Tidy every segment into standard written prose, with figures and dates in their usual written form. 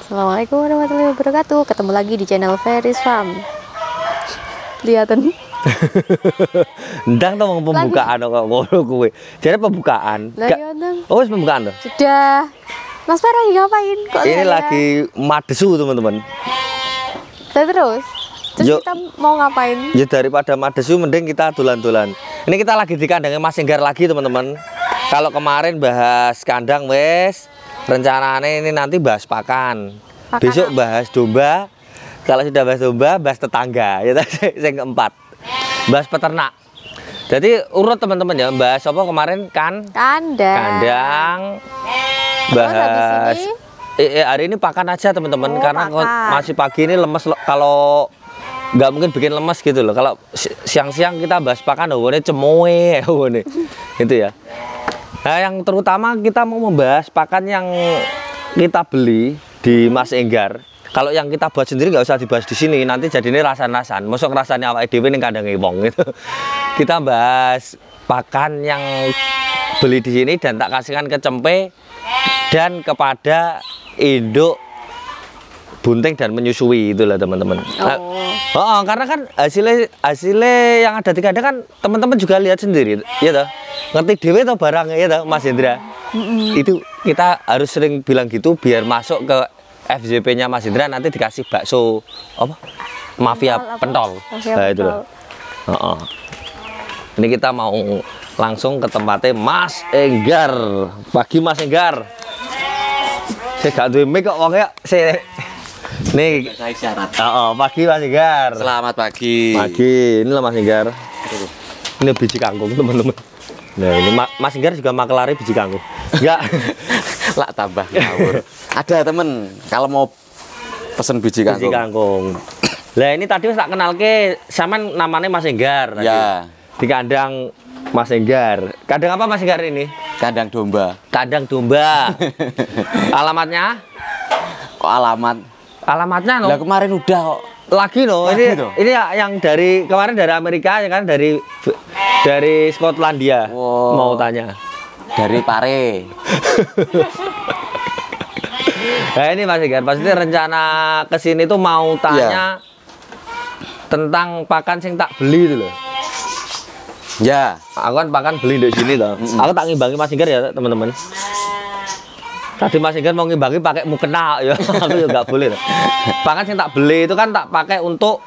Assalamualaikum warahmatullahi wabarakatuh. Ketemu lagi di channel Veris Farm. Lihatin. Ndang to wong pembukaan kok ngono kuwi. Jare pembukaan. Lah iya, Ndang. Oh, wis pembukaan to? Sudah. Mas Farah lagi ngapain? Kok Ini lihat? lagi madesu, teman-teman. Terus Yuk. kita mau ngapain? Ya daripada madesu mending kita dolan-dolan. Ini kita lagi di kandangnya Mas Enggar lagi, teman-teman. Kalau kemarin bahas kandang wes, rencananya ini nanti bahas pakan. Besok bahas domba. Kalau sudah bahas domba, bahas tetangga. Ya yang keempat. Bahas peternak. Jadi urut teman-teman ya, bahas apa kemarin kandang. Bahas hari ini pakan aja teman-teman, karena masih pagi ini lemes kalau nggak mungkin bikin lemes gitu loh. Kalau siang-siang kita bahas pakan, ini cemoe itu ya. Nah, yang terutama kita mau membahas pakan yang kita beli di Mas Enggar. Kalau yang kita buat sendiri nggak usah dibahas di sini, nanti jadi ini rasan-rasan. Masuk rasanya awake dhewe ning kandange wong gitu. Kita bahas pakan yang beli di sini dan tak kasihkan ke cempe dan kepada induk bunting dan menyusui, itulah teman-teman. Karena kan hasilnya yang ada di kandang kan teman-teman juga lihat sendiri, ya toh. Ngerti dewe toh barangnya, ya toh Mas Indra. Itu kita harus sering bilang gitu biar masuk ke FJP-nya Mas Indra, nanti dikasih bakso apa? Mafia pentol. Nah, itu loh. Ini kita mau langsung ke tempatnya Mas Enggar. Pagi Mas Enggar. Saya gak duwe mic kok wongnya. Nih, saya syarat. Pagi Mas Enggar. Selamat pagi. Pagi. Inilah Mas Enggar. Ini biji kangkung, teman-teman. Nah, ini Mas Enggar juga makelari biji kangkung. Enggak. Lah tambah ngawur. Ada temen kalau mau pesen biji kangkung. Biji kangkung. Lah ini tadi tak kenal ke sampean namanya Mas Enggar. Ya. Di kandang Mas Enggar. Kandang apa Mas Enggar ini? Kandang domba. Kandang domba. Alamatnya? Kok alamatnya no? Lah kemarin udah kok. Lagi no. Ini yang dari kemarin dari Amerika ya kan, dari Skotlandia. Wow. Mau tanya. Dari Pare. Nah ini Mas Enggar, pasti rencana kesini tuh mau tanya tentang pakan sing tak beli itu loh. Ya, aku kan pakan beli di sini loh. Aku tak ngimbangi Mas Enggar ya teman-teman. Tadi Mas Enggar mau ngimbangi pakai mukena ya, aku juga nggak boleh loh. Pakan sing tak beli itu kan tak pakai untuk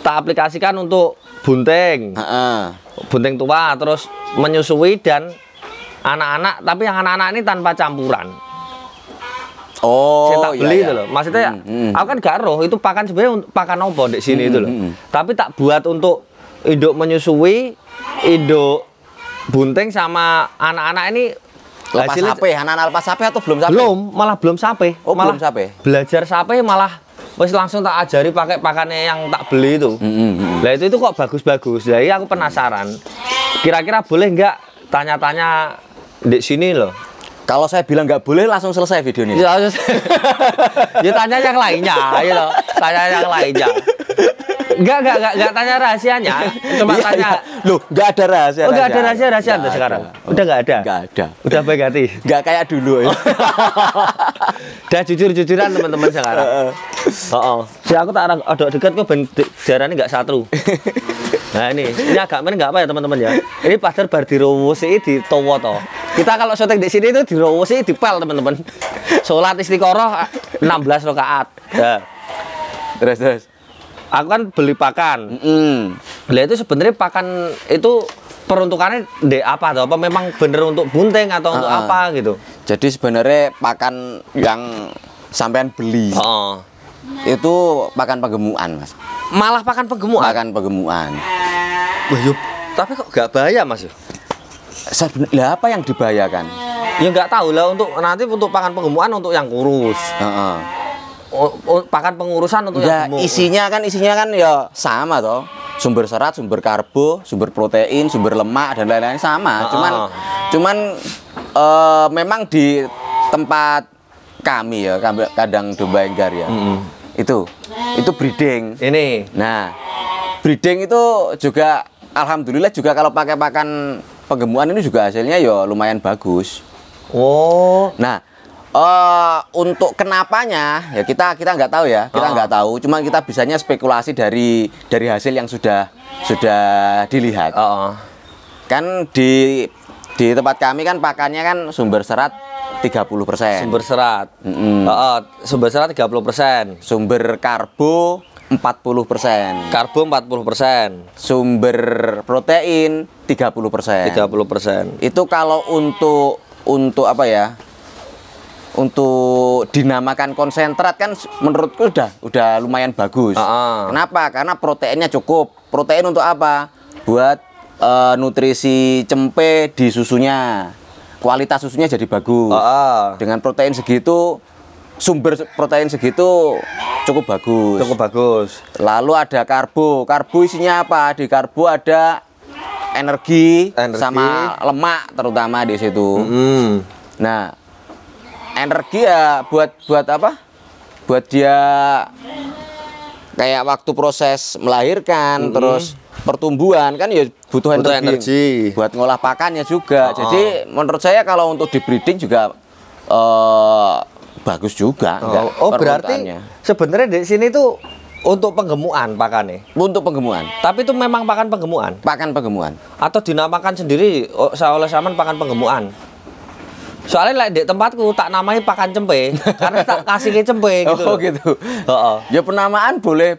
tak aplikasikan untuk bunting, bunting tua, terus menyusui dan anak-anak, tapi yang anak-anak ini tanpa campuran. Saya tak beli itu loh. Maksudnya aku kan gak roh itu pakan sebenarnya pakan opo di sini itu loh. Tapi tak buat untuk induk menyusui, induk bunting sama anak-anak ini lepas sapi, anak-anak lepas sapi atau belum sapi? Malah belum sapi. Oh, malah belum sapi. Belajar sapi malah wis langsung tak ajari pakai pakannya yang tak beli itu. Lah itu kok bagus-bagus. Jadi aku penasaran. Kira-kira boleh nggak tanya-tanya di sini loh? Kalau saya bilang nggak boleh, langsung selesai videonya. Ya tanya yang lainnya, gitu. Tanya yang lainnya. Enggak tanya rahasianya. Cuma tanya. Loh, nggak ada rahasia. Nggak ada rahasia sekarang. Udah nggak ada. Nggak ada. Udah baik hati. Nggak kayak dulu ya. Udah jujur-jujuran teman-teman sekarang. Si aku tak ada dekat kok jarane nggak satu. Nah ini agak men nggak apa ya teman-teman ya. Ini pasar bar dirowosi di towo toh. Kita kalau syuting di sini itu dirowosi dipel teman-teman. Sholat istiqoroh 16 rakaat. Ya. Terus. Aku kan beli pakan. Lah itu sebenarnya pakan itu peruntukannya apa tuh? Apa memang bener untuk bunting atau untuk apa gitu? Jadi sebenarnya pakan yang sampean beli itu pakan penggemukan, Mas. Malah pakan penggemukan? Pakan penggemukan. Tapi kok gak bahaya, Mas? Lah apa yang dibahayakan? Ya nggak tahu lah, untuk nanti untuk pakan penggemukan untuk yang kurus. Pakan pengurusan untuk yang gemuk. Isinya kan ya sama toh. Sumber serat, sumber karbo, sumber protein, sumber lemak dan lain-lain sama. Cuman memang di tempat kami ya, kandang domba Enggar ya. Itu breeding. Ini. Nah, breeding itu juga alhamdulillah juga kalau pakai pakan penggemukan ini juga hasilnya ya lumayan bagus. Oh. Nah, Untuk kenapanya ya kita nggak tahu ya, kita nggak tahu. Cuma kita bisanya spekulasi dari hasil yang sudah dilihat. Kan di tempat kami kan pakannya kan sumber serat 30%. Sumber serat. Sumber serat 30%. Sumber karbo 40%. Karbo 40%. Sumber protein 30%. 30%. Itu kalau untuk apa ya? Untuk dinamakan konsentrat kan menurutku udah lumayan bagus. Kenapa? Karena proteinnya cukup. Protein untuk apa? Buat nutrisi cempe di susunya. Kualitas susunya jadi bagus. Dengan protein segitu, sumber protein segitu cukup bagus. Cukup bagus. Lalu ada karbo. Karbo isinya apa? Di karbo ada energi. Sama lemak terutama di situ. Nah, energi ya buat apa? Buat dia kayak waktu proses melahirkan, terus pertumbuhan kan ya butuh energi. Buat ngolah pakannya juga. Jadi menurut saya kalau untuk di breeding juga bagus juga. Berarti sebenarnya di sini tuh untuk penggemukan pakannya. Untuk penggemukan. Tapi itu memang pakan penggemukan. Pakan penggemukan. Atau dinamakan sendiri oleh Saman pakan penggemukan. Soalnya di tempatku tak namai pakan cempe karena tak kasih cempe gitu. Oh gitu. Ya penamaan boleh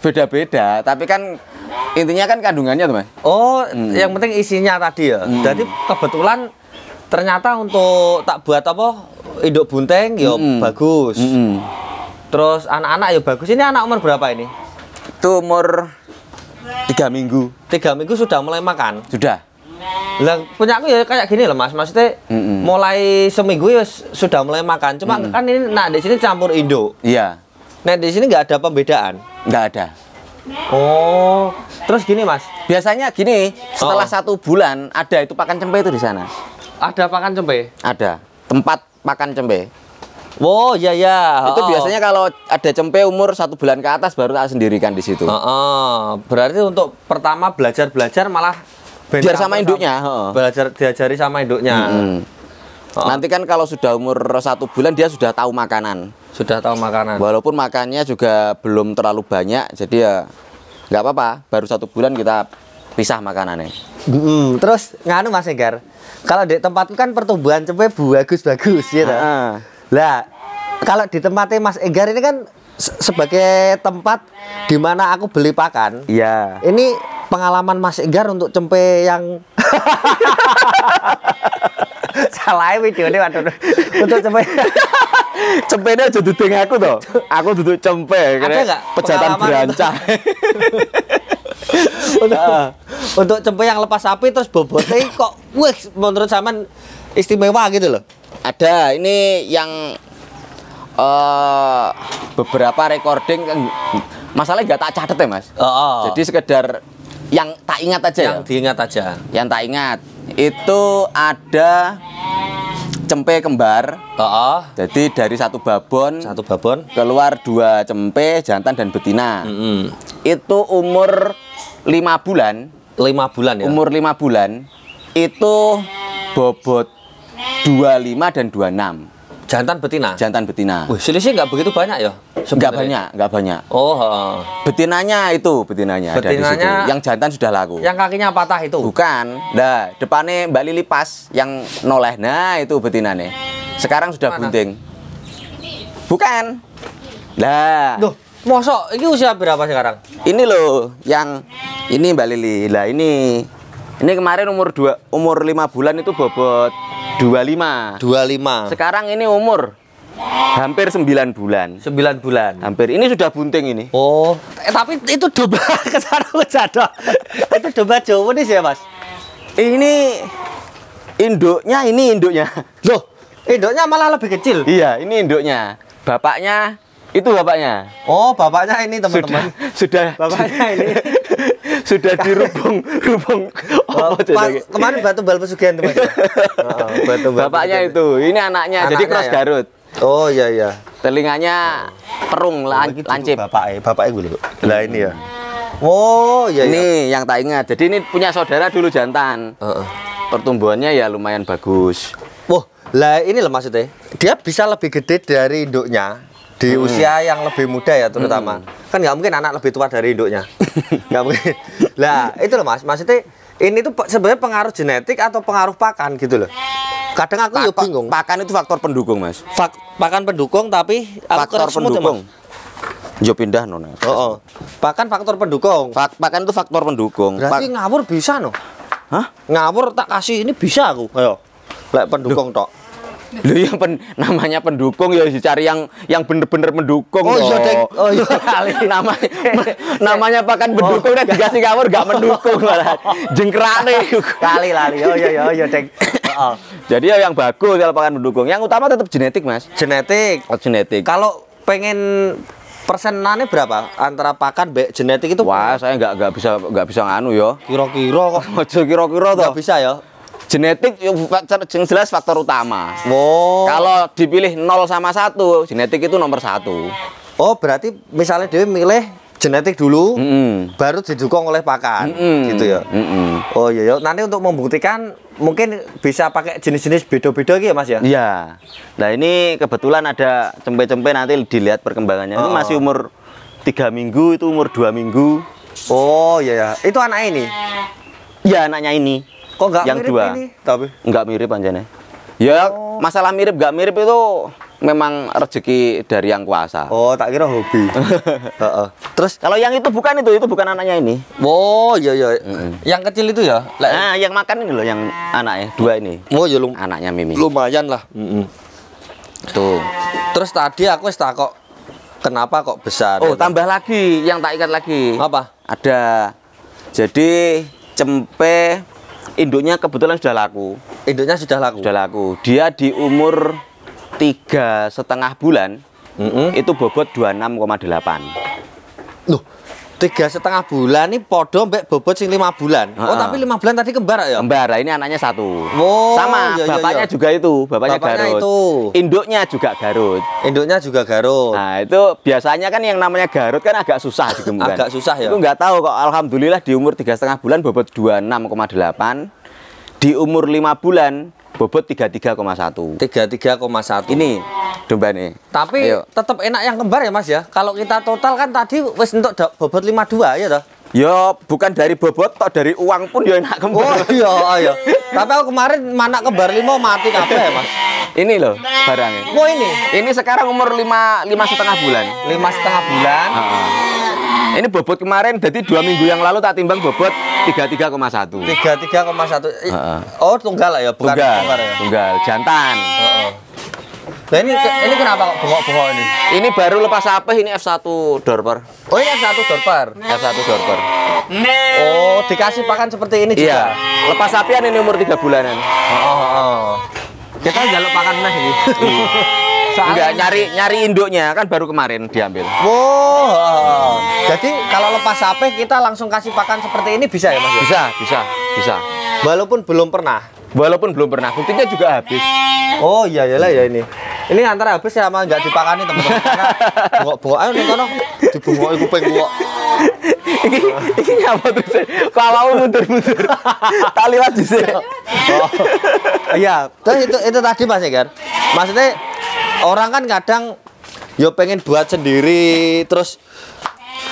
beda-beda, tapi kan intinya kan kandungannya tuh, Mas. Yang penting isinya tadi ya. Jadi kebetulan ternyata untuk tak buat apa induk bunteng ya bagus. Terus anak-anak ya bagus. Ini anak umur berapa ini? Itu umur 3 minggu. 3 minggu sudah mulai makan. Sudah. Lah punya aku ya kayak gini loh Mas, maksudnya mulai seminggu ya sudah mulai makan. Cuma kan ini di sini campur induk. Iya. Nah di sini nggak ada pembedaan. Nggak ada. Terus gini Mas. Biasanya gini, setelah 1 bulan ada itu pakan cempe itu di sana. Ada pakan cempe? Ada. Tempat pakan cempe. Oh iya ya. Itu biasanya kalau ada cempe umur 1 bulan ke atas baru tak sendirikan di situ. Berarti untuk pertama belajar malah biar sama induknya. Belajar diajari sama induknya. Nanti kan kalau sudah umur 1 bulan dia sudah tahu makanan. Sudah tahu makanan. Walaupun makannya juga belum terlalu banyak, jadi ya nggak apa-apa. Baru 1 bulan kita pisah makanannya. Terus nganu Mas Enggar, kalau di tempatku kan pertumbuhan cempe bagus-bagus gitu. Lah kalau di tempatnya Mas Enggar ini kan sebagai tempat di mana aku beli pakan. Iya. Ini pengalaman Mas Enggar untuk cempe yang salah video ini waduh. Untuk cempe cempenya aja duduk aku toh. Aku duduk cempe. Ada nggak pejatan berancah. Untuk cempe yang lepas api terus bobotnya kok wih menurut Saman istimewa gitu loh. Ada ini yang beberapa recording kan masalahnya nggak tak catat ya Mas. Jadi sekedar yang tak ingat aja. Yang diingat aja. Yang tak ingat itu ada cempe kembar. Jadi dari satu babon keluar 2 cempe jantan dan betina. Itu umur 5 bulan. 5 bulan ya. Umur 5 bulan itu bobot 25 dan 26. Jantan betina. Jantan betina. Wih, selisih nggak begitu banyak ya? Nggak banyak. Betinanya itu betinanya. Ada di situ. Yang jantan sudah laku. Yang kakinya patah itu? Bukan. Nah, depannya Mbak Lili pas yang noleh. Nah, itu betinanya. Sekarang sudah bunting. Bukan. Lah. Loh, mosok ini usia berapa sekarang? Ini loh, yang ini Mbak Lili. Lah ini kemarin umur 5 bulan itu bobot 25. Sekarang ini umur hampir 9 bulan. 9 bulan. Hampir. Ini sudah bunting ini. Tapi itu domba kesana kejado. Itu domba Jawa nih ya, Mas. Ini induknya. Loh, induknya malah lebih kecil. Iya, ini induknya. Bapaknya bapaknya. Bapaknya ini teman-teman. Sudah bapaknya ini. Sudah dirubung. Kemarin batu bal pesugihan teman. Bapaknya itu, ini anaknya jadi cross ya? Garut. Oh iya. Telinganya perung lancip. Bapaknya gue. Lah ini ya. Oh iya. Ini yang tak ingat. Jadi ini punya saudara dulu jantan. Pertumbuhannya ya lumayan bagus. Lah ini loh maksudnya, dia bisa lebih gede dari induknya di usia yang lebih muda ya terutama. Kan nggak mungkin anak lebih tua dari induknya. Nggak mungkin. Lah itu loh Mas, maksudnya ini tuh sebenarnya pengaruh genetik atau pengaruh pakan gitu loh. Kadang aku ya bingung. Pakan itu faktor pendukung, Mas. Pakan pendukung tapi Faktor pendukung. Yo pindah nona. Oh. Pakan faktor pendukung. Pakan itu faktor pendukung. Berarti ngawur bisa no? Hah? Ngawur tak kasih ini bisa aku. Ayo. Lek pendukung tok. Lu yang namanya pendukung ya dicari yang bener-bener mendukung. Oh iya, Dek. Oh iya kali namanya pakan pendukung udah dikasih ngawur gak mendukung malah. Jengkrane kali lali. Oh iya Dek. Heeh. Jadi ya yang bagus kalau pakan pendukung. Yang utama tetap genetik, Mas. Genetik. Oh, genetik. Kalau pengen persenannya berapa antara pakan genetik itu? Wah, saya nggak bisa nganu ya. Kira-kira kok. Ojo kira-kira toh. Nggak bisa ya. Genetik yang jelas faktor utama. Oh. Kalau dipilih 0 sama 1, genetik itu nomor 1. Oh, berarti misalnya dia milih genetik dulu, baru didukung oleh pakan, gitu ya. Oh iya, nanti untuk membuktikan mungkin bisa pakai jenis-jenis beda-beda gitu ya Mas ya? Iya. Nah ini kebetulan ada cempe-cempe nanti dilihat perkembangannya. Ini masih umur 3 minggu, itu umur 2 minggu. Oh iya ya, itu anak ini? Ya anaknya ini. Kok nggak yang mirip 2 ini? Tapi nggak mirip anjane. Ya masalah mirip nggak mirip itu memang rezeki dari yang kuasa. Oh tak kira hobi. Terus kalau yang itu bukan anaknya ini. Oh iya. Yang kecil itu ya? Nah yang makan ini loh yang anaknya 2 ini. Oh ya anaknya Mimi. Lumayan lah. Tuh. Terus tadi aku kok kenapa kok besar? Oh tambah lagi yang tak ikat lagi. Apa? Ada. Jadi cempe induknya kebetulan sudah laku. Induknya sudah laku? Sudah laku. Dia di umur 3,5 bulan itu bobot 26,8. Loh, 3,5 bulan ini podo mbek bobot sing 5 bulan. Oh, tapi 5 bulan tadi kembar ya? Kembar, ini anaknya 1. Oh, sama, bapaknya juga itu, bapaknya Garut. Itu. Induknya juga Garut. Induknya juga Garut. Nah, itu biasanya kan yang namanya Garut kan agak susah digemukkan. Agak susah ya. Itu nggak tahu kok, alhamdulillah di umur 3,5 bulan bobot 26,8. Di umur 5 bulan bobot 33,1. 33,1. Ini domba nih. Tapi tetap enak yang kembar ya Mas ya. Kalau kita total kan tadi wis entuk bobot 52 ya toh? Ya bukan dari bobot toh, dari uang pun ya enak kembar. Oh iya. Tapi aku kemarin mana kembar 5 mati kabeh ya Mas. Ini loh barangnya. Oh ini. Ini sekarang umur 5,5 bulan. 5,5 bulan. Ini bobot kemarin, jadi 2 minggu yang lalu tak timbang bobot 33,1. 33,1. Oh tunggal lah ya, bukan tunggal, ya? Tunggal, jantan. Nah ini kenapa kok bengok-bengok ini? Ini baru lepas apeh, ini F1 Dorper. Oh ini F1 Dorper? F1 Dorper. Oh dikasih pakan seperti ini juga? Iya, lepas apian ini umur 3 bulanan. Kita jaluk pakan mas ini. Enggak, nyari induknya kan baru kemarin diambil. Wow. Jadi kalau lepas sapi kita langsung kasih pakan seperti ini bisa ya Mas? Bisa. Walaupun belum pernah. Buktinya juga habis. Oh iya ya ini. Ini antara habis sama nggak dipakani teman-teman. Karena bengok-bengok ayo nih kono dibengok kuping gua. Iki ngapa terus? Kok awakmu mundur-mundur. Tak liwat dhisik. Iya, terus itu tadi Mas ya kan. Maksudnya orang kan kadang yo pengen buat sendiri, terus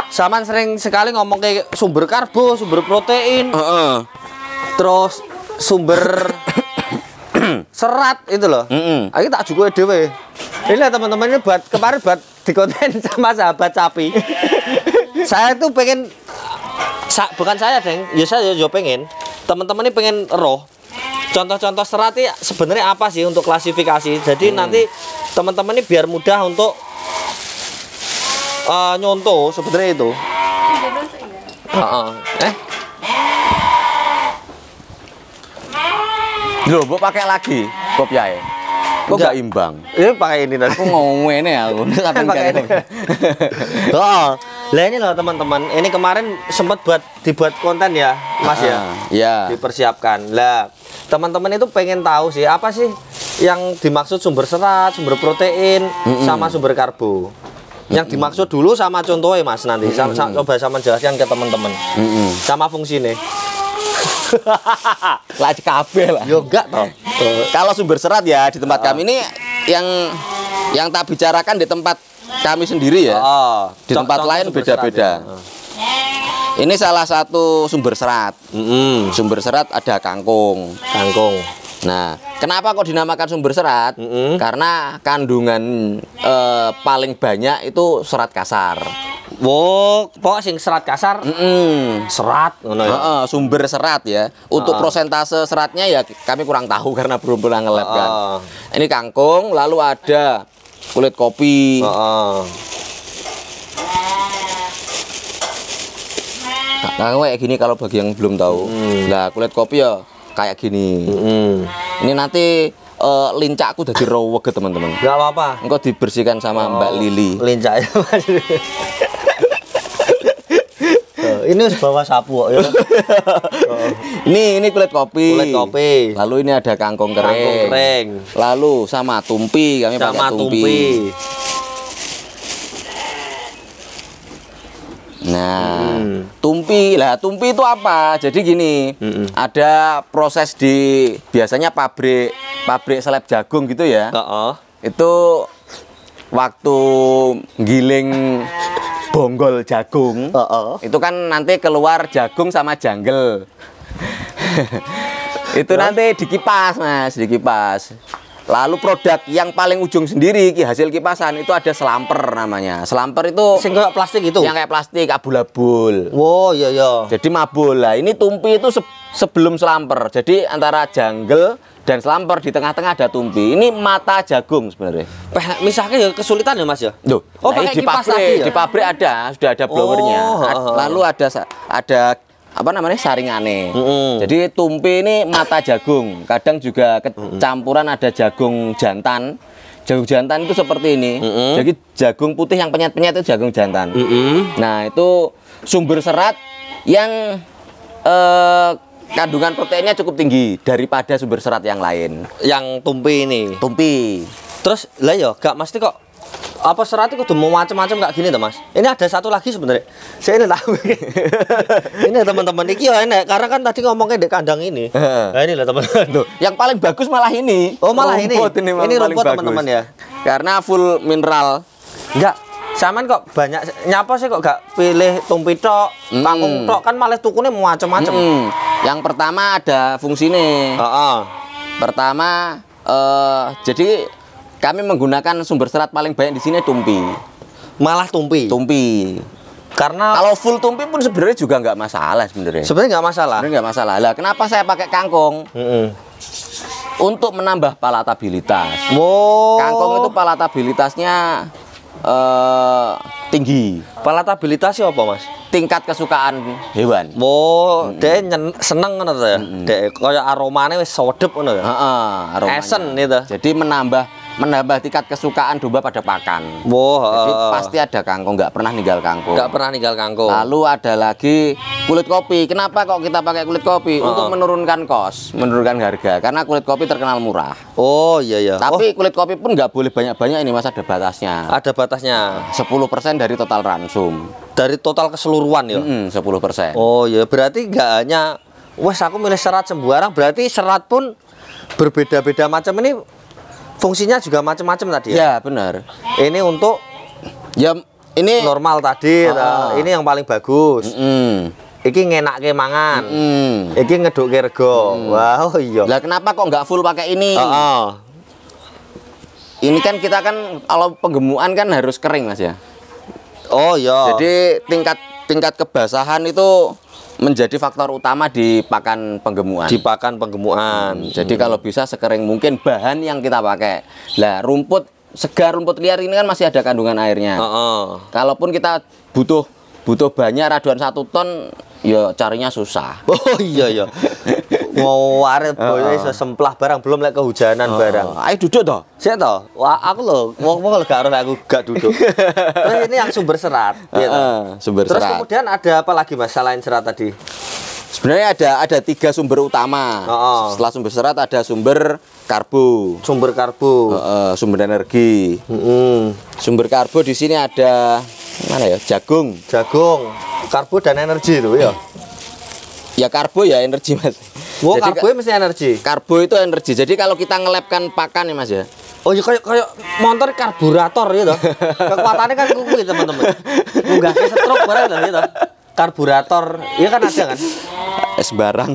Saman sering sekali ngomong kayak sumber karbo, sumber protein, terus sumber serat itu loh. Aku tak juga dewe. Ini teman-teman ini buat kemarin buat di konten sama sahabat sapi. Saya tuh pengen, bukan saya deng, ya saya juga pengen. Teman-teman ini pengen roh. Contoh-contoh serat ini sebenarnya apa sih untuk klasifikasi? Jadi nanti teman-teman ini biar mudah untuk nyontoh sebenarnya itu. Loh, mbok pakai lagi kopiahe. Kok enggak imbang? Ini pakai ini tadi. Aku ngomong ini aku. Pakai ini. Oh, lah ini loh teman-teman. Ini kemarin sempat dibuat konten ya, Mas ya. Iya. Dipersiapkan. Lah, teman-teman itu pengen tahu sih apa sih yang dimaksud sumber serat, sumber protein, sama sumber karbo. Yang dimaksud dulu sama contohnya Mas nanti. Coba sama jelaskan ke teman-teman. Sama fungsinya. Lah kabeh lah. Yo enggak toh. Kalau sumber serat ya di tempat kami ini yang tak bicarakan di tempat kami sendiri ya. Di tempat lain beda-beda. Ini salah satu sumber serat. Sumber serat ada kangkung. Nah, kenapa kok dinamakan sumber serat? Karena kandungan paling banyak itu serat kasar. Wow, pokok sing serat kasar. Serat ngono ya. Sumber serat ya. Untuk persentase seratnya ya kami kurang tahu karena belum pernah nge-lab kan. Ini kangkung, lalu ada kulit kopi. Nah, kayak gini kalau bagi yang belum tahu. Nah, kulit kopi ya kayak gini. Ini nanti lincakku jadi roweg teman-teman. Gak apa-apa. Engkau dibersihkan sama Mbak Lili. Lincak ya Mas. Ini harus bawa sapu ya. Ini kulit kopi. Kulit kopi. Lalu ini ada kangkung kering. Lalu sama tumpi, kami pakai tumpi. Nah, tumpi itu apa? Jadi gini, ada proses di biasanya pabrik seleb jagung gitu ya. Itu waktu giling bonggol jagung, itu kan nanti keluar jagung sama janggel. Itu nanti dikipas Mas, dikipas. Lalu produk yang paling ujung sendiri hasil kipasan itu ada selamper namanya. Selamper itu sing kayak plastik itu. Yang kayak plastik abul-abul. Oh iya iya. Jadi mabul lah. Ini tumpi itu sebelum selamper. Jadi antara janggel dan selamper di tengah-tengah ada tumpi. Ini mata jagung sebenarnya. Misalnya ya kesulitan ya Mas ya. Loh, oh pakai kipas tadi ya? Di pabrik ada, sudah ada blowernya. Lalu ada apa namanya saringane. Jadi tumpi ini mata jagung. Kadang juga campuran ada jagung jantan. Jagung jantan itu seperti ini. Jadi jagung putih yang penyet-penyet itu jagung jantan. Nah, itu sumber serat yang kandungan proteinnya cukup tinggi daripada sumber serat yang lain. Yang tumpi ini. Tumpi. Terus lah ya, gak mesti kok apa serat itu udah mau macam-macam kayak gini tuh Mas. Ini ada satu lagi sebenarnya. Saya ini tahu. Ini teman-teman iki ya enak karena kan tadi ngomongnya di kandang ini. Nah ini lah teman-teman. Yang paling bagus malah ini. Oh malah rumput ini paling rumput bagus. teman-teman ya. Karena full mineral. Enggak. Saman kok banyak nyapa sih kok gak pilih tumpi tok, kangkung tok kan malah tukune macam-macam. Yang pertama ada fungsinya. Pertama jadi kami menggunakan sumber serat paling banyak di sini tumpi. Malah tumpi. Karena kalau full tumpi pun sebenarnya juga nggak masalah sebenarnya. Sebenarnya nggak masalah. Sebenarnya nggak masalah. Lah kenapa saya pakai kangkung? Untuk menambah palatabilitas. Kangkung itu palatabilitasnya tinggi. Palatabilitasnya apa Mas? Tingkat kesukaan hewan. Dia seneng ngono ya. Dia kayak aromanya wis sedep ngono ya. Aromanya. Esen itu. Jadi menambah tingkat kesukaan domba pada pakan. Jadi pasti ada kangkung, nggak pernah ninggal kangkung. Lalu ada lagi kulit kopi. Kenapa kok kita pakai kulit kopi? Untuk menurunkan kos, menurunkan harga. Karena kulit kopi terkenal murah. Oh iya iya. Tapi kulit kopi pun nggak boleh banyak-banyak ini Mas, ada batasnya. Ada batasnya. 10% dari total ransum. Dari total keseluruhan ya. 10%. Oh iya, berarti nggak hanya wes aku milih serat sembarang, berarti serat pun berbeda-beda macam ini. Fungsinya juga macam-macam tadi Ya, ya? benar. Ini untuk ya ini normal tadi, ini yang paling bagus. Iki ngenakke mangan. Iki ngedukke rego. Wow, iya. Lah kenapa kok nggak full pakai ini? Ini kan kita kan kalau penggemukan kan harus kering Mas ya. Oh iya. Jadi tingkat kebasahan itu menjadi faktor utama di pakan penggemukan. Jadi kalau bisa sekering mungkin bahan yang kita pakai. Lah rumput segar, rumput liar ini kan masih ada kandungan airnya. Kalaupun kita butuh banyak raduan 1 ton, ya carinya susah. Oh iya ya. Mau arep boyo iso semplah barang belum lek kehujanan barang. Ayo duduk toh. Sik toh. Wah, aku lho wong gak ora aku gak duduk. Terus ini yang sumber serat, sumber Terus serat. Kemudian ada apa lagi Mas selain serat tadi? Sebenarnya ada 3 sumber utama. Setelah sumber serat ada sumber karbo. Sumber energi. Sumber karbo di sini ada mana ya? Jagung. Karbo dan energi itu ya. Ya karbo ya energi Mas. Oh, Jadi karbo mesti energi. karbo itu energi. Jadi kalau kita ngelepkan pakan ya Mas ya. Oh ya kayak motor karburator gitu. Kekuatannya kan kuwi teman-teman. Munggah ke stroke barang gitu. Karburator, iya kan ada kan? Sembarang.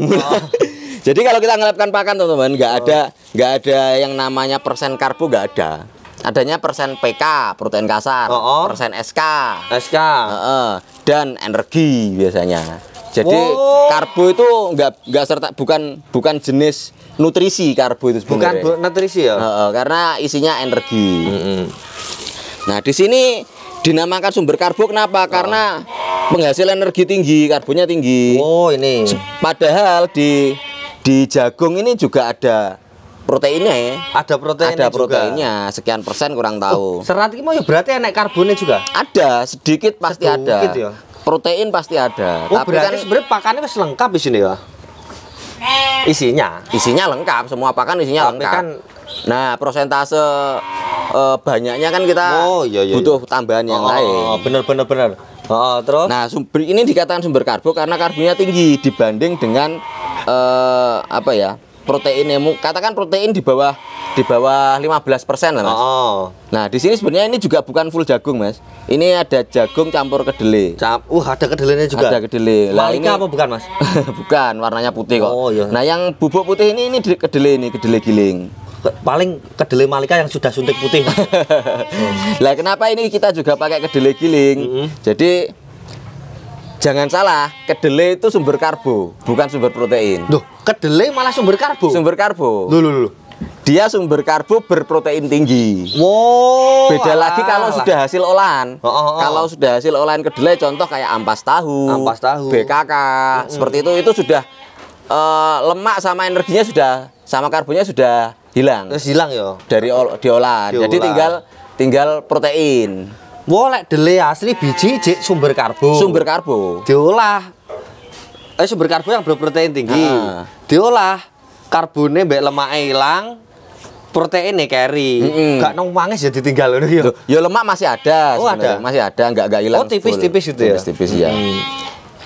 Jadi kalau kita ngelepkan pakan teman-teman, nggak ada yang namanya persen karbo, nggak ada. Adanya persen PK, protein kasar, persen SK, dan energi biasanya. Jadi karbo itu nggak serta bukan jenis nutrisi karbo itu sebenarnya. Bukan nutrisi ya? Karena isinya energi. Nah di sini dinamakan sumber karbo kenapa? Karena penghasil energi tinggi, karbonya tinggi. Oh ini. Padahal di jagung ini juga ada proteinnya ya. Ada proteinnya. Ada proteinnya sekian persen kurang tahu. Serat ini mau ya berarti enak karbonnya juga. Ada sedikit pasti ada. Ya? Protein pasti ada. Oh, tapi berarti kan sebenarnya pakannya masih lengkap di sini ya. Isinya lengkap, semua pakan isinya tapi lengkap. Kan nah persentase banyaknya kan kita butuh tambahan yang lain. Bener. Terus? Nah sumber ini dikatakan sumber karbo karena karbonya tinggi dibanding dengan apa ya proteinnya. Katakan protein di bawah 15% lah Mas. Nah di sini sebenarnya ini juga bukan full jagung Mas. Ini ada jagung campur kedelai. Ada kedelainya juga. Ada kedelai. Malika apa bukan Mas? Bukan, warnanya putih kok. Oh, iya. Nah yang bubuk putih ini kedelai giling. Paling kedelai Malika yang sudah suntik putih. Lah kenapa ini kita juga pakai kedelai giling? Jadi jangan salah, kedelai itu sumber karbo, bukan sumber protein. Loh, kedelai malah sumber karbo. Sumber karbo. Loh. Dia sumber karbo berprotein tinggi. Wow. Beda lagi kalau sudah hasil olahan. Kalau sudah hasil olahan kedelai, contoh kayak ampas tahu, BKK, seperti itu sudah lemak sama energinya sama karbonya sudah hilang. Terus hilang ya dari diolah. Jadi tinggal protein. Lek delai asli biji sumber karbo. Sumber karbo. Diolah. Sumber karbo yang berprotein tinggi. Diolah karbonnya mbek lemaknya hilang, proteinnya carry. Gak nong mangis ya ditinggal loh ya. Ya lemak masih ada. Oh ada. Masih ada, nggak hilang. Oh tipis-tipis itu ya. Tipis ya.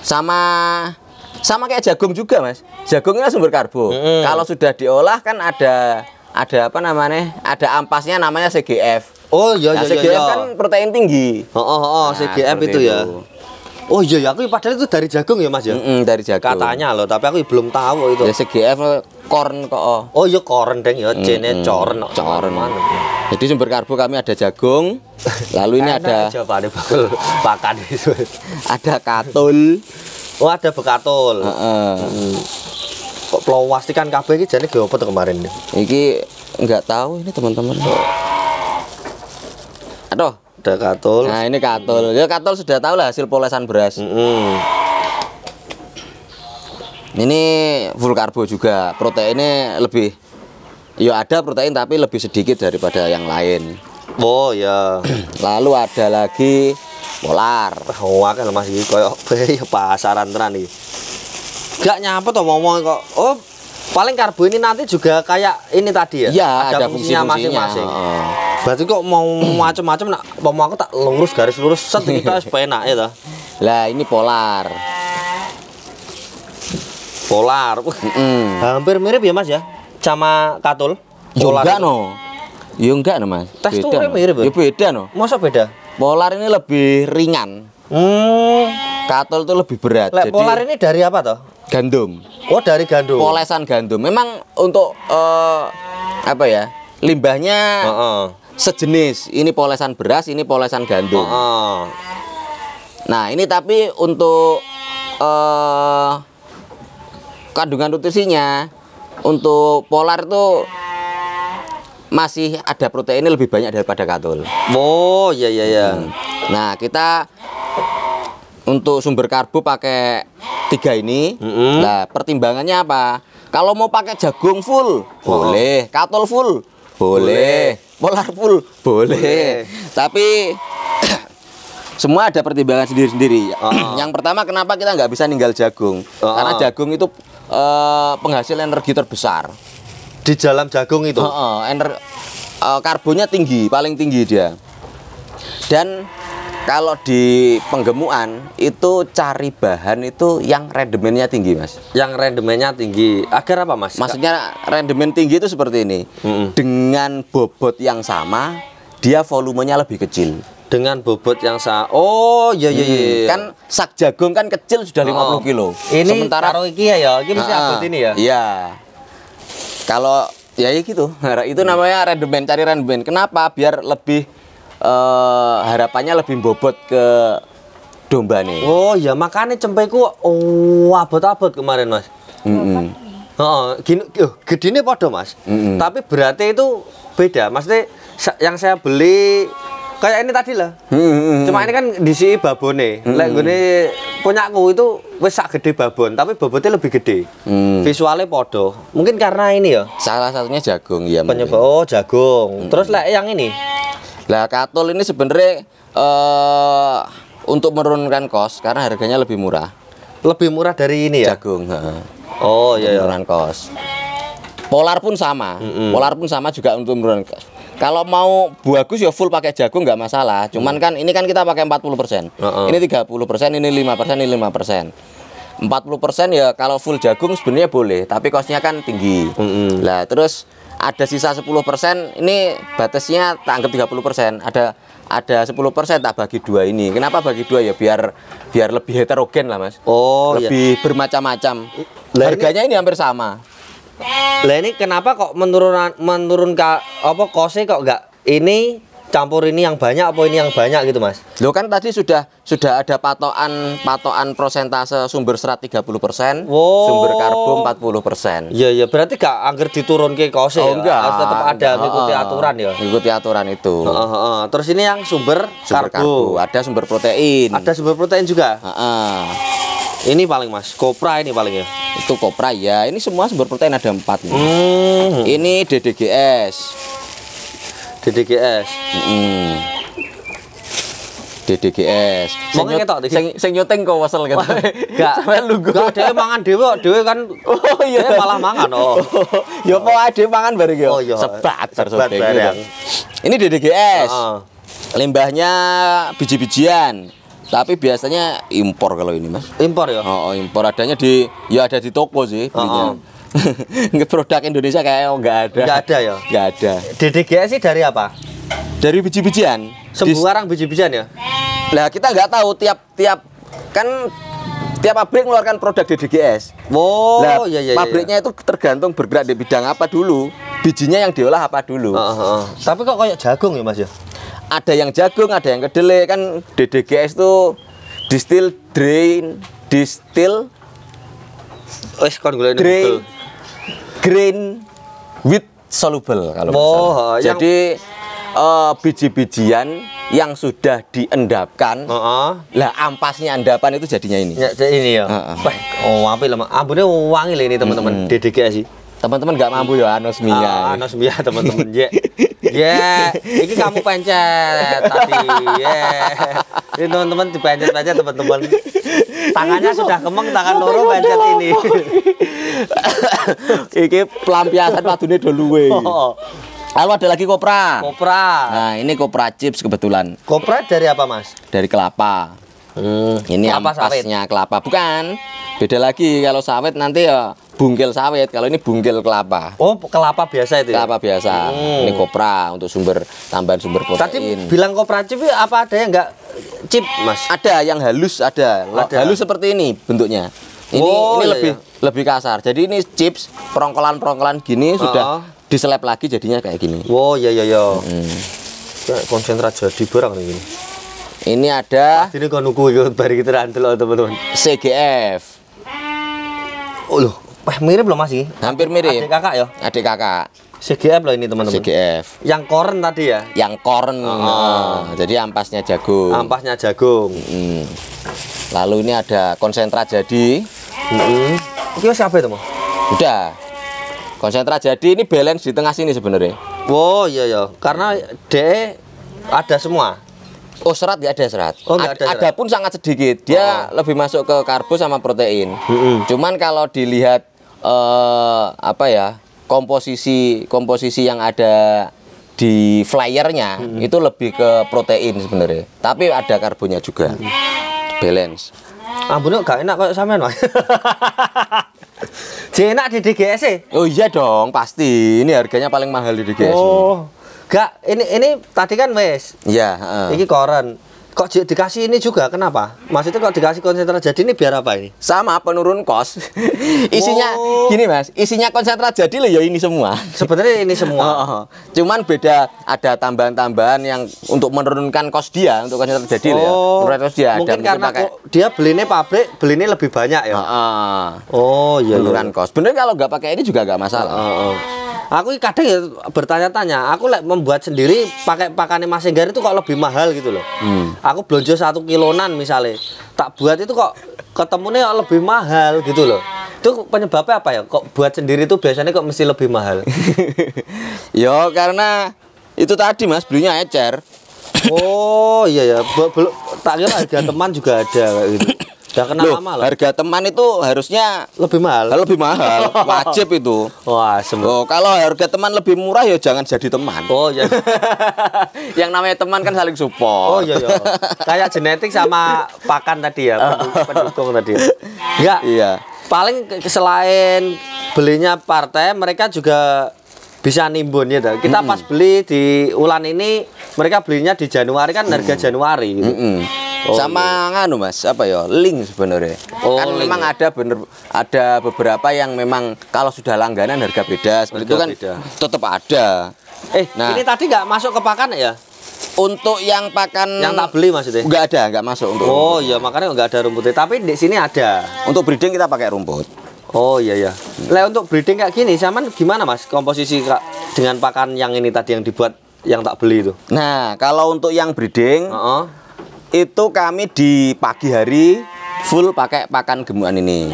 Sama kayak jagung juga Mas. Jagungnya sumber karbo. Kalau sudah diolah kan ada apa namanya? Ada ampasnya namanya CGF. Oh iya. CGF kan protein tinggi. CGF itu ya. Oh iya, aku padahal itu dari jagung ya Mas ya. Dari jagung. Katanya loh, tapi aku belum tahu itu. Ya CGF corn kok. Oh iya corn deng ya, jene corn. Jadi sumber karbo kami ada jagung. Lalu ini ada coba deh bakal pakan itu. Ada katul. Oh ada bekatul. Kok plastikan kabeh iki jane ge opo to kemarin nih? Iki enggak tahu ini teman-teman. Aduh, ada katul. Nah, ini katul. Ya katul sudah tahu lah hasil polesan beras. Ini full karbo juga. Proteinnya lebih ya ada protein tapi lebih sedikit daripada yang lain. Oh ya. Lalu ada lagi polar. Akeh Mas iki koyo pasaran tenan iki. Gak nyampe to ngomong kok. Oh, paling karbo ini nanti juga kayak ini tadi ya. Iya, ada fungsinya masing-masing. Berarti kok mau macam-macam nak mau aku tak lurus garis lurus set kita supaya enak ya toh. Lah, ini polar. Hampir mirip ya Mas ya sama katul. Enggak no. Ya enggak no Mas. Teksturnya mirip ya? Ya beda no. Masa beda? Polar ini lebih ringan. Katul itu lebih berat. Jadi polar ini dari apa toh? Gandum. Oh dari gandum. Polesan gandum. Memang untuk apa ya? Limbahnya sejenis. Ini polesan beras, ini polesan gandum. Nah ini tapi untuk kandungan nutrisinya untuk polar itu masih ada proteinnya lebih banyak daripada katul. Oh iya. Nah kita untuk sumber karbo pakai 3 ini. Nah pertimbangannya apa? Kalau mau pakai jagung full boleh, katul full boleh, polar full boleh. Tapi semua ada pertimbangan sendiri-sendiri. Yang pertama kenapa kita nggak bisa ninggal jagung? Karena jagung itu penghasil energi terbesar. Di dalam jagung itu karbonnya tinggi, paling tinggi dia. Dan kalau di penggemukan itu cari bahan itu yang rendemennya tinggi, Mas. Yang rendemennya tinggi. Agar apa, Mas? Maksudnya rendemen tinggi itu seperti ini. Dengan bobot yang sama, dia volumenya lebih kecil. Dengan bobot yang oh iya iya iya. Kan sak jagung kan kecil sudah 50 kilo. Ini sementara karo iki ya, iki mesti abot ini ya. Iya. Kalau ya gitu. Itu namanya rendemen, cari rendemen. Kenapa? Biar lebih harapannya lebih bobot ke domba nih. Oh ya, makanya cempeku abot-abot kemarin, Mas. Gini, gedene podo, Mas. Tapi beratnya itu beda. Maksudnya yang saya beli kayak ini tadi lah. Cuma ini kan diisi babone. Lek gini punyaku itu wis sak gede babon, tapi bobotnya lebih gede. Visualnya podo. Mungkin karena ini ya. Salah satunya jagung ya. Penyebab jagung. Terus lek yang ini. Lah katul ini sebenarnya untuk menurunkan kos karena harganya lebih murah. Lebih murah dari ini ya? Jagung. Oh iya. Menurunkan kos. Polar pun sama. Polar pun sama juga untuk menurunkan kos. Kalau mau bagus ya full pakai jagung nggak masalah. Cuman kan ini kan kita pakai 40%. Ini 30%, ini 5%, ini 5%. 40% ya kalau full jagung sebenarnya boleh, tapi kosnya kan tinggi. Lah terus ada sisa 10%, ini batasnya tak anggap 30%. Ada 10% tak bagi dua ini. Kenapa bagi dua ya? Biar lebih heterogen lah, Mas. Oh, lebih bermacam-macam. Harganya ini hampir sama. Lah ini kenapa kok menurun apa kosnya kok enggak ini campur ini yang banyak apa ini yang banyak gitu, Mas? Loh kan tadi sudah ada patokan prosentase sumber serat 30%, sumber karbo 40%. Iya, berarti gak angger diturunke kosnya. Oh, enggak. Harus tetap ada mengikuti aturan ya. Mengikuti aturan itu. Terus ini yang sumber karbo. Ada sumber protein. Ada sumber protein juga. Ini paling, Mas, kopra ini paling ya. Itu kopra ya. Ini semua sumber protein ada 4 nih. Ini DDGS. DDGS. Sing nyuting kok wesel gitu. Enggak. Sampe lungguh. Enggak dhewe mangan dhewe kan. Oh iya, malah mangan. Ya apa dhewe mangan bareng ya. Oh iya. Sebat bareng. Ini DDGS. Limbahnya biji-bijian. Tapi biasanya impor kalau ini, Mas. Impor ya? Oh, impor adanya ada di toko sih belinya. Produk Indonesia kayak enggak ada. Enggak ada ya? Enggak ada. DDGS sih dari apa? Dari biji-bijian. Sembarang biji-bijian ya? Lah kita nggak tahu tiap pabrik mengeluarkan produk DDGS. Oh, nah, iya. Pabriknya itu tergantung bergerak di bidang apa dulu. Bijinya yang diolah apa dulu. Tapi kok kayak jagung ya, Mas ya? Ada yang jagung, ada yang kedelai. Kan DDGS itu distill grain with soluble kalau misalnya. Jadi biji-bijian yang sudah diendapkan, lah ampasnya endapan itu jadinya ini. Ya, ini ya. Apik lah, ambune wangi lah ini teman-teman. DDGS sih. Teman-teman nggak mampu ya anosmia. Anosmia teman-teman. Ini kamu pencet tadi. Ini teman-teman dipencet-pencet teman-teman. Tangannya sudah kemeng, tangan loro pencet ini. Iki pelampiasan padune do luwe. Lalu ada lagi kopra. Nah, ini kopra chips kebetulan. Kopra dari apa, Mas? Dari kelapa. Ini kelapa ampasnya sawit. Kelapa. Bukan. Beda lagi kalau sawit nanti ya bungkil sawit. Kalau ini bungkil kelapa. Oh, kelapa biasa itu ya? Kelapa biasa. Ini kopra untuk tambahan sumber protein. Tadi bilang kopra chip apa ada yang enggak chip, Mas? Ada yang halus, ada. Halus seperti ini bentuknya. Ini lebih kasar. Jadi ini chips perongkolan-perongkolan gini sudah diselep lagi jadinya kayak gini. Oh iya. Kayak konsentrat jadi barang ini. Ini ada. Ini kan nunggu bari kita rantel teman-teman. CGF. Oh loh, mirip loh masih. Hampir mirip. Adik kakak ya? Adik kakak. CGF loh ini teman-teman. CGF. Yang koren tadi ya? Yang koren. Jadi ampasnya jagung. Ampasnya jagung. Lalu ini ada konsentrat jadi. Ini siapa itu, Mas? Udah. Konsentrat jadi ini balance di tengah sini sebenarnya. Oh iya. Karena D ada semua. Oh, serat nggak ada serat. Oh, nggak ada serat. Ada pun sangat sedikit. Dia lebih masuk ke karbo sama protein. Cuman kalau dilihat komposisi yang ada di flyernya itu lebih ke protein sebenarnya. Tapi ada karbonnya juga. Balance. Ambune gak enak kayak sampean, Mas. Enak di DGS -e. Oh iya dong, pasti. Ini harganya paling mahal di DGS. Oh. Gak, ini tadi kan wes. Iya, Iki koren. Kok dikasih ini juga? Kenapa? Maksudnya kok dikasih konsentrat jadi ini biar apa ini? Sama penurun kos. Isinya gini Mas, isinya konsentrat jadi loh ya ini semua. Sebenarnya ini semua. Cuman beda, ada tambahan-tambahan yang untuk menurunkan kos dia, untuk konsentrat jadi loh ya. Menurunkan kos dia. Mungkin karena dia belinya pabrik, belinya lebih banyak ya. Oh iya. Menurunkan kos. Bener kalau nggak pakai ini juga nggak masalah. Aku kadang ya bertanya-tanya, aku membuat sendiri pakai pakannya Mas Enggar itu kok lebih mahal gitu loh. Aku belanja 1 kilonan misalnya, tak buat itu kok ketemunya lebih mahal gitu loh. Itu penyebabnya apa ya? Kok buat sendiri itu biasanya kok mesti lebih mahal? Yo karena itu tadi Mas, belinya ecer. Oh iya ya, tak kira harga teman juga ada kayak gitu. Udah kenal lama lah. Harga teman itu harusnya lebih mahal. Lebih mahal, wajib itu. Wah, kalau harga teman lebih murah ya jangan jadi teman. Oh iya. Yang namanya teman kan saling support. Oh iya iya. Kayak genetik sama pakan tadi ya, pendukung tadi. Enggak. Iya. Paling selain belinya partai, mereka juga bisa nimbun ya. Kita pas beli di Ulan ini, mereka belinya di Januari kan harga Januari gitu. Sama nganu Mas, apa ya? Link sebenarnya. Kan link memang ada beberapa yang memang kalau sudah langganan harga beda, seperti itu kan tetap ada. Ini tadi nggak masuk ke pakan ya? Untuk yang pakan yang tak beli maksudnya? Nggak masuk untuk. Oh iya, makanya nggak ada rumputnya. Tapi di sini ada. Untuk breeding kita pakai rumput. Oh iya ya. Lah untuk breeding kayak gini, sama gimana Mas komposisi dengan pakan yang ini tadi yang dibuat yang tak beli itu? Nah, kalau untuk yang breeding, itu kami di pagi hari full pakai pakan gemukan ini.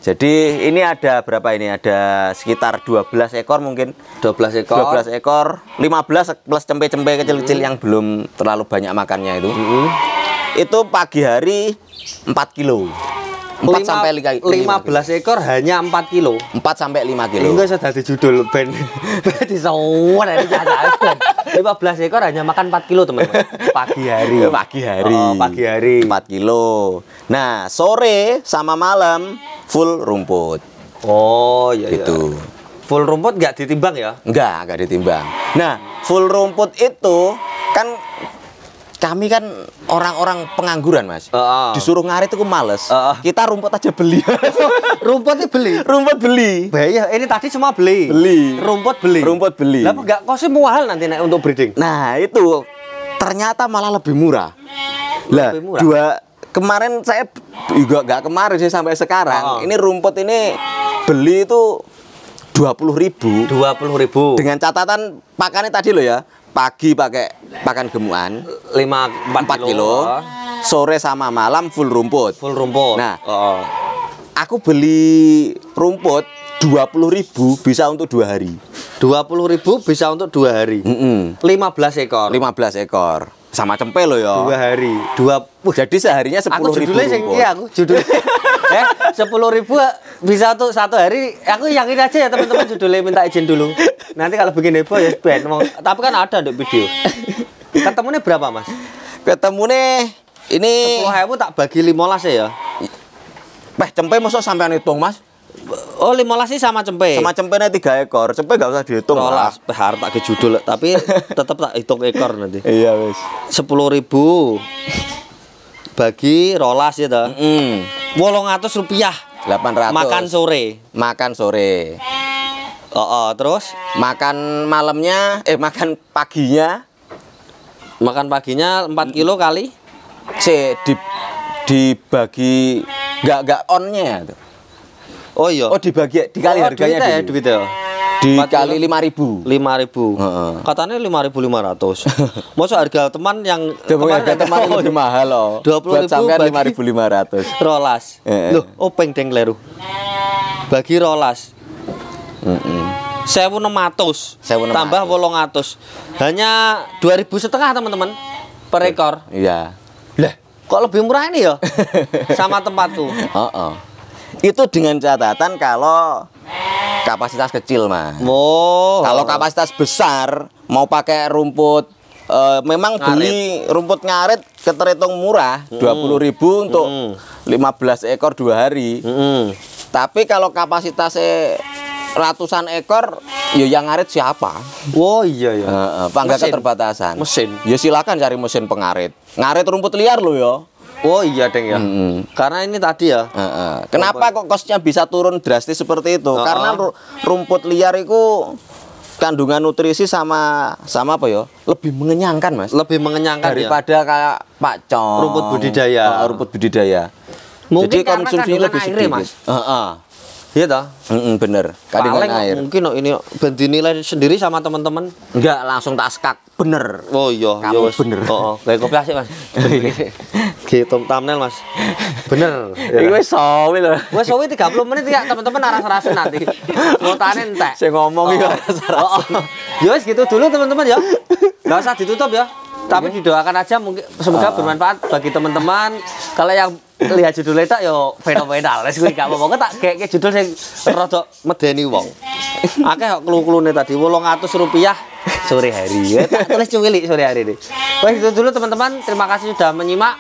Jadi ini ada berapa ini? Ada sekitar 12 ekor mungkin. 12 ekor. 12 ekor, 15 plus cempe-cempe kecil-kecil yang belum terlalu banyak makannya itu. Itu pagi hari 4 kilo. 4 sampai 5 15 ekor hanya 4 kilo. 4 sampai 5 kilo. Enggak usah di judul ben. Disawon dari jajan. 15 ekor hanya makan 4 kilo, teman-teman. Pagi hari. Pagi hari. Pagi hari 4 kilo. Nah, sore sama malam full rumput. Oh, iya itu. Full rumput nggak ditimbang ya? Nggak ditimbang. Nah, full rumput itu kan kami kan orang-orang pengangguran Mas. Disuruh ngarit itu males. Kita rumput aja beli. Rumputnya beli. Rumput beli. Bahaya, ini tadi semua beli. Rumput beli. Rumput beli. Lah enggak kosnya mahal nanti untuk breeding. Nah, itu ternyata malah lebih murah. Lah, kemarin saya juga nggak kemarin sih sampai sekarang. Ini rumput ini beli itu 20.000. 20.000. Dengan catatan pakannya tadi loh ya. Pagi pakai pakan gemukan 4 kilo. Sore sama malam full rumput. Full rumput. Nah, aku beli rumput 20.000 bisa untuk 2 hari. 20.000 bisa untuk 2 hari. 15 ekor. 15 ekor. Sama cempe loh ya. 2 hari. Jadi seharinya 10.000 rumput. Iya, aku judulnya 10.000 bisa untuk 1 hari. Aku yakin aja ya teman-teman, judulnya minta izin dulu. Nanti kalau bikin heboh ya ben. Tapi kan ada di video. Ketemunya berapa Mas? Ketemunya ini 10.000 tak bagi 15 ya. Cempe masuk sampean hitung Mas. Oh 15 sih sama cempe. Sama cempenya 3 ekor. Cempe gak usah dihitung lah. Harus tak ke judul tapi tetap tak hitung ekor nanti. Iya wis. 10.000 bagi rolas ya toh. 800 rupiah. 800. Makan sore. Terus makan malamnya makan paginya. Makan paginya 4 kilo kali dibagi enggak onnya tuh. Oh iya. Dibagi dikali harganya duit ya. Dikali 5.000. 5.000. Katanya 5.500. Masa harga teman yang harga teman lebih mahal loh. 20.000 sampai 5.500. Rolas. Loh, openg deng kleru. Bagi rolas. 1.600 tambah 800. Hanya 2.500 teman-teman per ekor. Iya. Lah, kok lebih murah ini ya? Sama tempatku. Itu dengan catatan kalau kapasitas kecil, Mas. Oh. Kalau kapasitas besar mau pakai rumput memang beli rumput ngarit keterhitung murah, 20.000 untuk 15 ekor 2 hari. Tapi kalau kapasitasnya ratusan ekor, ya yang ngarit siapa? Oh iya ya. Enggak keterbatasan. Mesin. Ya silakan cari mesin pengarit. Ngarit rumput liar lo ya. Oh iya Deng ya. Karena ini tadi ya. Kenapa kok kosnya bisa turun drastis seperti itu? Karena rumput liar itu kandungan nutrisi sama apa ya? Lebih mengenyangkan, Mas. Lebih mengenyangkan daripada kayak pakcong. Rumput budidaya. Rumput budidaya. Mungkin jadi konsumsinya lebih sedikit. Mas. Iya toh? Bener. Kandungan air. Mungkin ini dinilai sendiri sama teman-teman. Enggak langsung tak skak. Bener. Oh iya, kamu ya, bener. Kayak kopi asik, Mas. Gitu thumbnail, Mas. Bener. Iki wis sawi lho. Wes sawi 30 menit ya, teman-teman aras-arasin nanti. Ngotane entek. Saya ngomong ya aras-arasin. Ya wes gitu dulu teman-teman ya. Enggak usah ditutup ya. Tapi didoakan aja mungkin semoga bermanfaat bagi teman-teman. Kalau yang lihat judulnya tak yo fenomenal. Wes kuwi gak apa-apa tak kayak judul sing rada medeni wong. Akeh kok klu-klune tadi Rp800 sore hari. Ya tak tulis cuwilik sore hari ini. Wes itu dulu teman-teman, terima kasih sudah menyimak.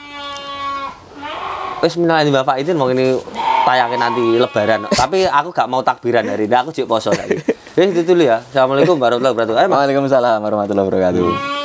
Wes minal Bapak Idin mau ini tayangin nanti lebaran. Tapi aku gak mau takbiran hari ini, aku jek poso lagi. Wes itu dulu ya. Assalamualaikum warahmatullahi wabarakatuh. Waalaikumsalam warahmatullahi wabarakatuh.